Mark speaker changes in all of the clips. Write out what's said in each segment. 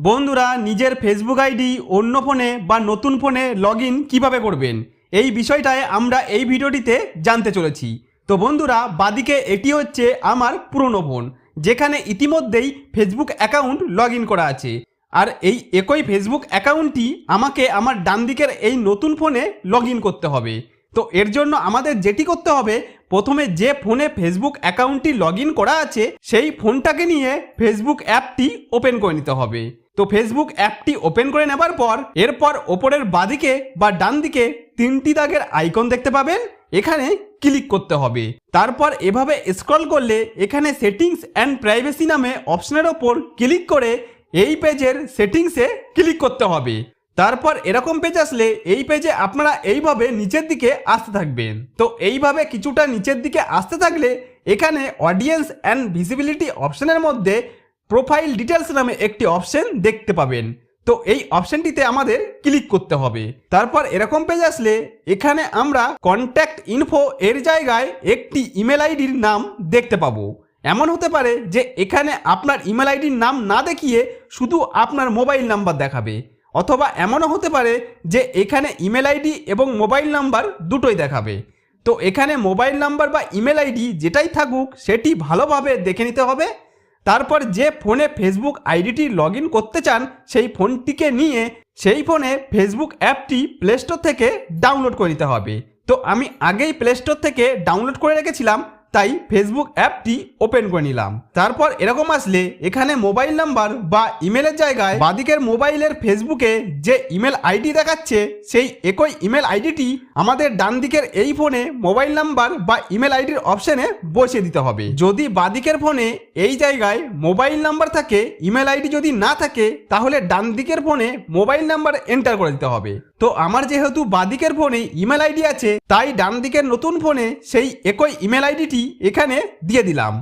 Speaker 1: বন্ধুরা নিজের Facebook ID অন্য ফোনে বা নতুন ফোনে লগ ইন কীভাবে করবেন এই বিষয়টায় আমরা এই ভিডিওটিতে জানতে চলেছি। তো বন্ধুরা বাদিকে এটি হচ্ছে আমার পুরনো ফোন, যেখানে ইতিমধ্যেই ফেসবুক অ্যাকাউন্ট লগ ইন করা আছে। আর এই একই ফেসবুক অ্যাকাউন্টটি আমাকে আমার ডান দিকের এই নতুন ফোনে লগ ইন করতে হবে। তো এর জন্য আমাদের যেটি করতে হবে, প্রথমে যে ফোনে ফেসবুক অ্যাকাউন্টটি লগ ইন করা আছে সেই ফোনটাকে নিয়ে ফেসবুক অ্যাপটি ওপেন করে নিতে হবে। তো ফেসবুক অ্যাপটি ওপেন করে নেবার পর এরপর ওপরের বাঁদিকে বা ডান দিকে তিনটি দাগের আইকন দেখতে পাবেন, এখানে ক্লিক করতে হবে। তারপর এভাবে স্ক্রল করলে এখানে সেটিংস অ্যান্ড প্রাইভেসি নামে অপশনের ওপর ক্লিক করে এই পেজের সেটিংসে ক্লিক করতে হবে। তারপর এরকম পেজ আসলে এই পেজে আপনারা এইভাবে নিচের দিকে আসতে থাকবেন। তো এইভাবে কিছুটা নিচের দিকে আসতে থাকলে এখানে অডিয়েন্স অ্যান্ড ভিজিবিলিটি অপশনের মধ্যে প্রোফাইল ডিটেলস নামে একটি অপশন দেখতে পাবেন। তো এই অপশনটিতে আমাদের ক্লিক করতে হবে। তারপর এরকম পেজ আসলে এখানে আমরা কন্ট্যাক্ট ইনফো এর জায়গায় একটি ইমেল আইডির নাম দেখতে পাবো। এমন হতে পারে যে এখানে আপনার ইমেল আইডির নাম না দেখিয়ে শুধু আপনার মোবাইল নাম্বার দেখাবে, অথবা এমনও হতে পারে যে এখানে ইমেল আইডি এবং মোবাইল নাম্বার দুটোই দেখাবে। তো এখানে মোবাইল নাম্বার বা ইমেল আইডি যেটাই থাকুক সেটি ভালোভাবে দেখে নিতে হবে। তারপর যে ফোনে ফেসবুক আইডিটি লগ ইন করতে চান সেই ফোনটিকে নিয়ে সেই ফোনে ফেসবুক অ্যাপটি প্লে স্টোর থেকে ডাউনলোড করে নিতে হবে। তো আমি আগেই প্লে স্টোর থেকে ডাউনলোড করে রেখেছিলাম, তাই ফেসবুক অ্যাপটি ওপেন করে নিলাম। তারপর এরকম আসলে এখানে মোবাইল নাম্বার বা ইমেলের জায়গায় বাদিকের মোবাইলের ফেসবুকে যে ইমেল আইডি দেখাচ্ছে সেই একই ইমেল আইডিটি আমাদের ডান দিকের এই ফোনে মোবাইল নাম্বার বা ইমেল আইডির অপশনে বসিয়ে দিতে হবে। যদি বাদিকের ফোনে এই জায়গায় মোবাইল নাম্বার থাকে, ইমেল আইডি যদি না থাকে, তাহলে ডান দিকের ফোনে মোবাইল নাম্বার এন্টার করে দিতে হবে। তো আমার যেহেতু বাদিকের ফোনে ইমেল আইডি আছে, তাই ডান দিকের নতুন ফোনে সেই একই ইমেল আইডিটি এখানে দিয়ে দিলাম।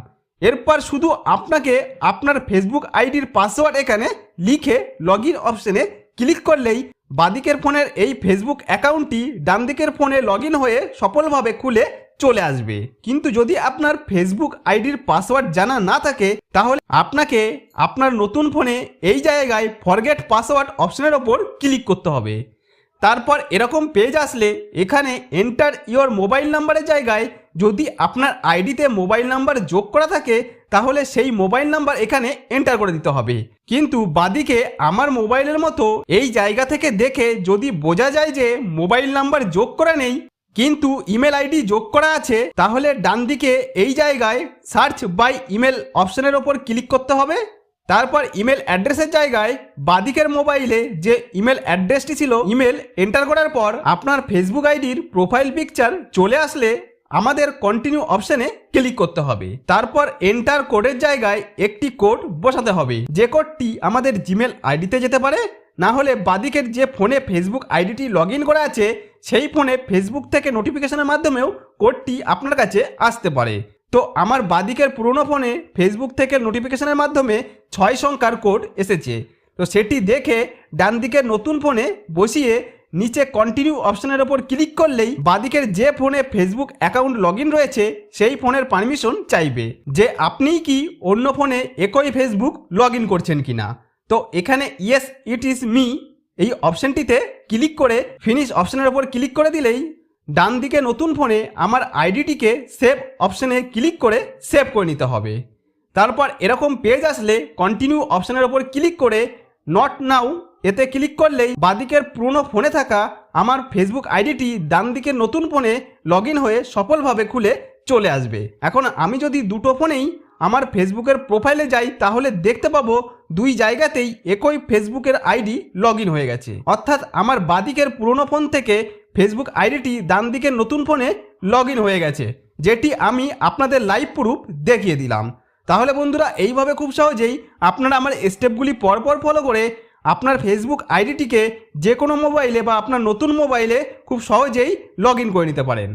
Speaker 1: এরপর শুধু আপনাকে আপনার ফেসবুক আইডির পাসওয়ার্ড এখানে লিখে লগ ইন অপশনে ক্লিক করলেই বাদিকের ফোনের এই ফেসবুক অ্যাকাউন্টটি ডান দিকের ফোনে লগ ইন হয়ে সফলভাবে খুলে চলে আসবে। কিন্তু যদি আপনার ফেসবুক আইডির পাসওয়ার্ড জানা না থাকে, তাহলে আপনাকে আপনার নতুন ফোনে এই জায়গায় ফরগেট পাসওয়ার্ড অপশনের ওপর ক্লিক করতে হবে। তারপর এরকম পেজ আসলে এখানে এন্টার ইওর মোবাইল নাম্বারের জায়গায় যদি আপনার আইডিতে মোবাইল নাম্বার যোগ করা থাকে, তাহলে সেই মোবাইল নাম্বার এখানে এন্টার করে দিতে হবে। কিন্তু বাদিকে আমার মোবাইলের মতো এই জায়গা থেকে দেখে যদি বোঝা যায় যে মোবাইল নাম্বার যোগ করা নেই কিন্তু ইমেল আইডি যোগ করা আছে, তাহলে ডান দিকে এই জায়গায় সার্চ বাই ইমেল অপশনের ওপর ক্লিক করতে হবে। তারপর ইমেল অ্যাড্রেসের জায়গায় বাদিকের মোবাইলে যে ইমেল অ্যাড্রেসটি ছিল ইমেল এন্টার করার পর আপনার ফেসবুক আইডির প্রোফাইল পিকচার চলে আসলে আমাদের কন্টিনিউ অপশনে ক্লিক করতে হবে। তারপর এন্টার কোডের জায়গায় একটি কোড বসাতে হবে, যে কোডটি আমাদের জিমেল আইডিতে যেতে পারে, না হলে বাদিকের যে ফোনে ফেসবুক আইডিটি লগ ইন করা আছে সেই ফোনে ফেসবুক থেকে নোটিফিকেশনের মাধ্যমেও কোডটি আপনার কাছে আসতে পারে। তো আমার বাদিকের পুরনো ফোনে ফেসবুক থেকে নোটিফিকেশনের মাধ্যমে 6 সংখ্যার কোড এসেছে। তো সেটি দেখে ডান দিকের নতুন ফোনে বসিয়ে নিচে কন্টিনিউ অপশনের ওপর ক্লিক করলেই বাদিকের যে ফোনে ফেসবুক অ্যাকাউন্ট লগ ইন রয়েছে সেই ফোনের পারমিশন চাইবে যে আপনিই কি অন্য ফোনে একই ফেসবুক লগ ইন করছেন কিনা। তো এখানে ইয়েস ইট ইজ মি এই অপশনটিতে ক্লিক করে ফিনিশ অপশনের ওপর ক্লিক করে দিলেই ডান দিকে নতুন ফোনে আমার আইডিটিকে সেভ অপশনে ক্লিক করে সেভ করে নিতে হবে। তারপর এরকম পেজ আসলে কন্টিনিউ অপশনের ওপর ক্লিক করে নট নাও এতে ক্লিক করলেই বাদিকের পুরনো ফোনে থাকা আমার ফেসবুক আইডিটি ডান দিকের নতুন ফোনে লগ ইন হয়ে সফলভাবে খুলে চলে আসবে। এখন আমি যদি দুটো ফোনেই আমার ফেসবুকের প্রোফাইলে যাই, তাহলে দেখতে পাবো দুই জায়গাতেই একই ফেসবুকের আইডি লগ ইন হয়ে গেছে। অর্থাৎ আমার বাদিকের পুরনো ফোন থেকে ফেসবুক আইডিটি ডান দিকের নতুন ফোনে লগ ইন হয়ে গেছে, যেটি আমি আপনাদের লাইভ প্রুফ দেখিয়ে দিলাম। তাহলে বন্ধুরা এইভাবে খুব সহজেই আপনারা আমার স্টেপগুলি পরপর ফলো করে আপনার ফেসবুক আইডিটিকে যে কোনো মোবাইলে বা আপনার নতুন মোবাইলে খুব সহজেই লগ ইন করে নিতে পারেন।